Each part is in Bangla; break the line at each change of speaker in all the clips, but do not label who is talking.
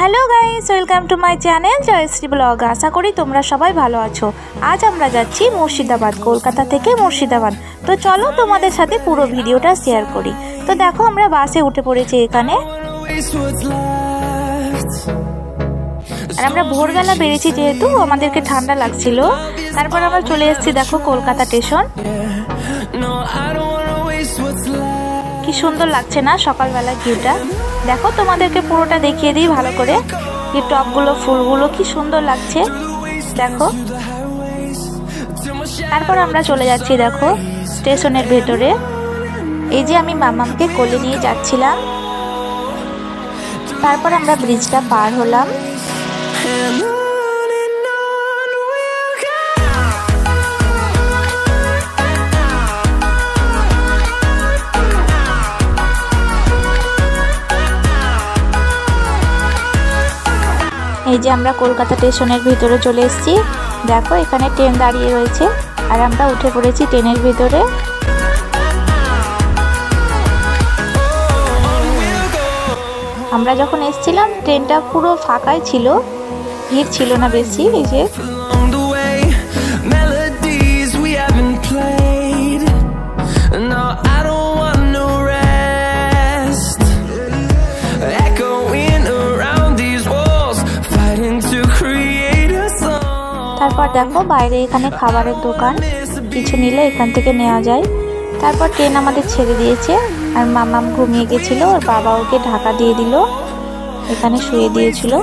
Hello guys welcome to my channel Jayshree blog. आशा करी तुम्हारा सबाई भालो आछो। आज आमरा जाচ্ছি मुर्शिदाबाद, कलकाता থেকে मुर्शिदाबाद। तो चलो तुम्हारे साथे पुरो भिडियोटा शेयर करी। तो देखो आमरा बासे उठे पड़ेছি এখানে আর আমরা ভোরবেলা বেরিয়েছি যেহেতু আমাদেরকে ঠান্ডা লাগছিল। তারপর আমরা চলে এসেছি দেখো কলকাতা স্টেশন। কি সুন্দর লাগছে না সকালবেলা ভিউটা। দেখো তোমাদেরকে পুরোটা দেখিয়ে দিই ভালো করে। এই টপগুলো ফুলগুলো কি সুন্দর লাগছে দেখো। তারপর আমরা চলে যাচ্ছি দেখো স্টেশনের ভেতরে। এই যে আমি মামামকে কোলে নিয়ে যাচ্ছিলাম। তারপর আমরা ব্রিজটা পার হলাম। এই যে আমরা কলকাতা স্টেশনের ভিতরে চলে এসেছি। দেখো এখানে ট্রেন দাঁড়িয়ে রয়েছে আর আমরা উঠে পড়েছি ট্রেনের ভিতরে। আমরা যখন এসেছিলাম ট্রেনটা পুরো ফাঁকাই ছিল, ভিড় ছিল না বেশি। এই যে তারপর দেখো বাইরে এখানে খাবারের দোকান, কিছু নিলে এখান থেকে নেওয়া যায়। তারপর ট্রেন আমাদের ছেড়ে দিয়েছে আর মামাম ঘুমিয়ে গেছিল, ওর বাবা ওকে ঢাকা দিয়ে দিল, এখানে শুয়ে দিয়েছিল।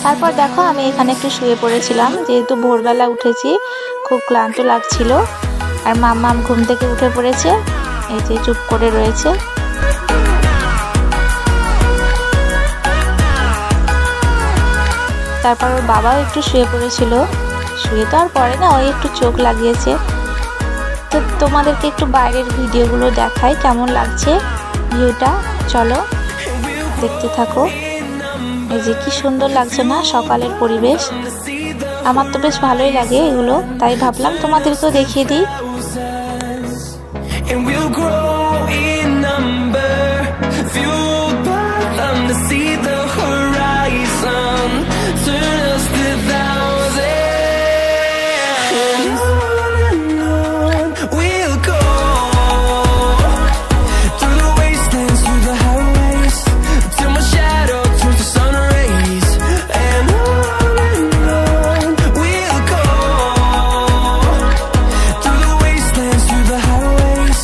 তারপর দেখো আমি এখানে একটু শুয়ে পড়েছিলাম, যেহেতু ভোরবেলা উঠেছি খুব ক্লান্ত লাগছিল। আর মাম্মাম ঘুম থেকে উঠে পড়েছে, এই যে চুপ করে রয়েছে। তারপর ওর বাবাও একটু শুয়ে পড়েছিল, শুয়ে তো আর পড়ে না, ওই একটু চোখ লাগিয়েছে। তো তোমাদেরকে একটু বাইরের ভিডিওগুলো দেখাই কেমন লাগছে ভিউটা, চলো দেখতে থাকো। এই যে কি সুন্দর লাগছে না সকালের পরিবেশ। আমার তো বেশ ভালোই লাগে এগুলো, তাই ভাবলাম তোমাদেরকেও দেখিয়ে দিই। And we'll grow in number, fueled by them to see the horizon, turn us to thousands. On we'll go, through the wastelands, through the highways, till my shadow turns to sun rays. And on we'll go, through the wastelands, through the highways.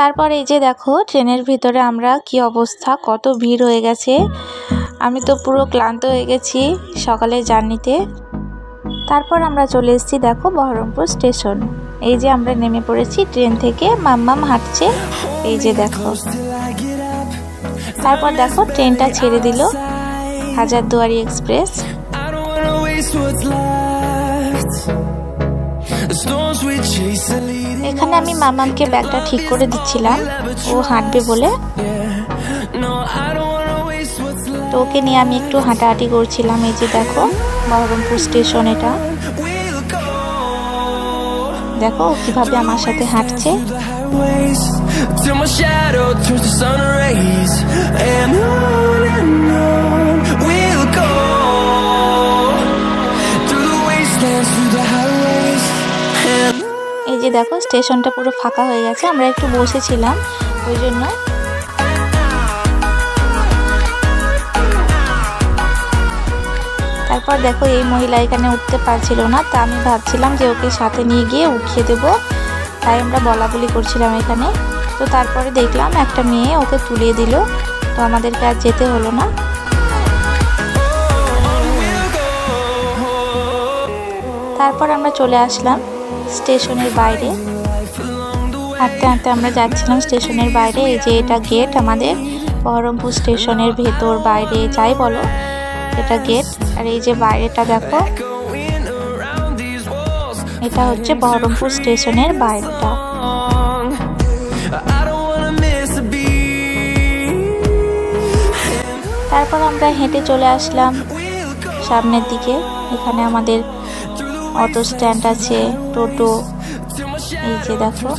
তারপর এই যে দেখো ট্রেনের ভিতরে আমরা কি অবস্থা, কত ভিড় হয়ে গেছে। আমি তো পুরো ক্লান্ত হয়ে গেছি সকালের জার্নিতে। তারপর আমরা চলে এসেছি দেখো বহরমপুর স্টেশন। এই যে আমরা নেমে পড়েছি ট্রেন থেকে, মাম্মাম হাঁটছে, এই যে দেখো। তারপর দেখো ট্রেনটা ছেড়ে দিল, হাজারদুয়ারি এক্সপ্রেস। এখানে আমি মামামকে ব্যাগটা ঠিক করে দিচ্ছিলাম, ও হাঁটবে বলে। তো ওকে নিয়ে আমি একটু হাঁটাহাঁটি করছিলাম। এই যে দেখো বহরমপুর স্টেশন, এটা দেখো কিভাবে আমার সাথে হাঁটছে। এই যে দেখো স্টেশনটা পুরো ফাঁকা হয়ে গেছে, আমরা একটু বসেছিলাম ওই জন্য। তারপর দেখো এই মহিলা এখানে উঠতে পারছিল না, তা আমি ভাবছিলাম যে ওকে সাথে নিয়ে গিয়ে উঠিয়ে দেব, তাই আমরা বলা বলি করছিলাম এখানে। তো তারপরে দেখলাম একটা মেয়ে ওকে তুলিয়ে দিল, তো আমাদেরকে আর যেতে হলো না। তারপর আমরা চলে আসলাম স্টেশনের বাইরে। হাঁটতে হাঁটতে আমরা যাচ্ছিলাম স্টেশনের বাইরে। এই যে এটা গেট আমাদের বহরমপুর স্টেশনের ভেতর বাইরে যাই বলো, এটা গেট। আর এই যে বাইরেটা দেখো এটা হচ্ছে বহরমপুর স্টেশনের বাইরেটা। তারপর আমরা হেঁটে চলে আসলাম সামনের দিকে। এখানে আমাদের অটো স্ট্যান্ড আছে, টোটো। এই যে দেখো,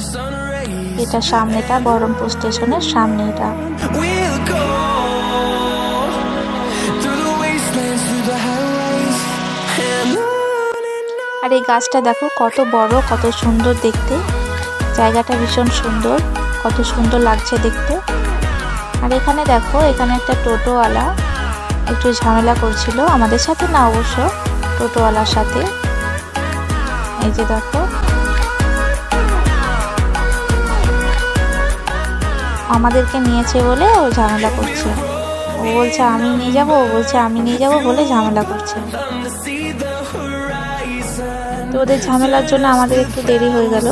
এটা সামনেটা বহরমপুর স্টেশনের সামনে এটা। আর এই গাছটা দেখো কত বড়, কত সুন্দর দেখতে। জায়গাটা ভীষণ সুন্দর, কত সুন্দর লাগছে দেখতে। আর এখানে দেখো, এখানে একটা টোটোওয়ালা একটু ঝামেলা করছিল, আমাদের সাথে না অবশ্য, টোটোওয়ালার সাথে। এই যে দেখো, আমাদেরকে নিয়েছে বলে ও ঝামেলা করছে। ও বলছে আমি নিয়ে যাবো, ও বলছে আমি নিয়ে যাবো বলে ঝামেলা করছে। তো ওদের ঝামেলার জন্য আমাদের একটু দেরি হয়ে গেল।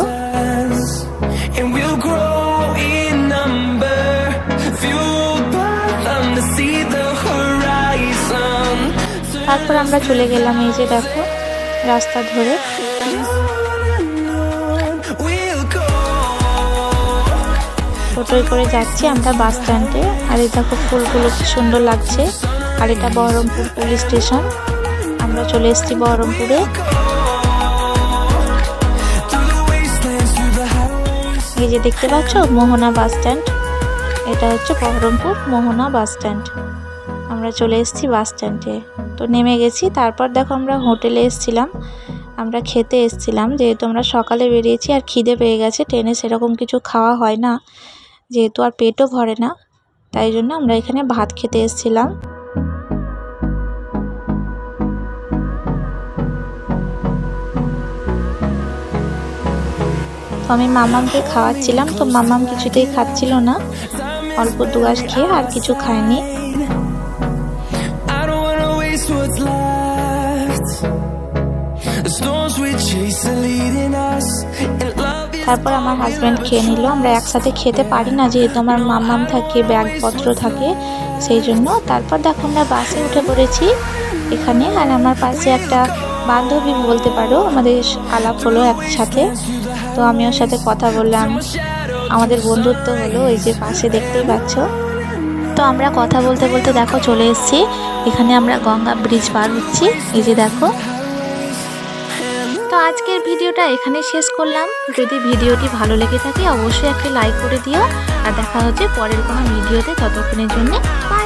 তারপর আমরা চলে গেলাম, এই যে দেখো, রাস্তা ধরে। টোটোয় করে যাচ্ছি আমরা বাস স্ট্যান্ডে। আর এই দেখো, ফুলগুলো কি সুন্দর লাগছে। আর এটা বহরমপুর পুলিশ স্টেশন। আমরা চলে এসেছি বহরমপুরে। এই যে দেখতে পাচ্ছ, মোহনা বাস স্ট্যান্ড। এটা হচ্ছে বহরমপুর মোহনা বাস স্ট্যান্ড। আমরা চলে এসেছি বাস স্ট্যান্ডে। তো নেমে গেছি। তারপর দেখো, আমরা হোটেলে এসেছিলাম, আমরা খেতে এসেছিলাম। যেহেতু আমরা সকালে বেরিয়েছি আর খিদে পেয়ে গেছে, ট্রেনে সেরকম কিছু খাওয়া হয় না, যেহেতু আর পেটও ভরে না, তাই জন্য আমরা এখানে ভাত খেতে এসেছিলাম। তো আমি মামামকে খাওয়াচ্ছিলাম, তো মামাম কিছুতেই খাচ্ছিল না, অল্প দুগাছ খেয়ে আর কিছু খায়নি। তারপর আমার হাজব্যান্ড খেয়ে নিল। আমরা একসাথে খেতে পারি না, যেহেতু আমার মামাম থাকে, ব্যাগপত্র থাকে, সেই জন্য। তারপর দেখো, আমরা বাসে উঠে পড়েছি এখানে। আর আমার পাশে একটা বান্ধবী বলতে পারো, আমাদের আলাপ হলো একসাথে। তো আমি ওর সাথে কথা বললাম, আমাদের বন্ধুত্ব হলো। এই যে পাশে দেখতেই পাচ্ছ। তো আমরা কথা বলতে বলতে দেখো চলে এসেছি এখানে। আমরা গঙ্গা ব্রিজ পার হচ্ছি, এই যে দেখো। তো আজকের ভিডিওটা এখানে শেষ করলাম। যদি ভিডিওটি ভালো লেগে থাকে অবশ্যই একটা লাইক করে দিও। আর দেখা হচ্ছে পরের কোনো ভিডিওতে। ততক্ষণের জন্য বাই।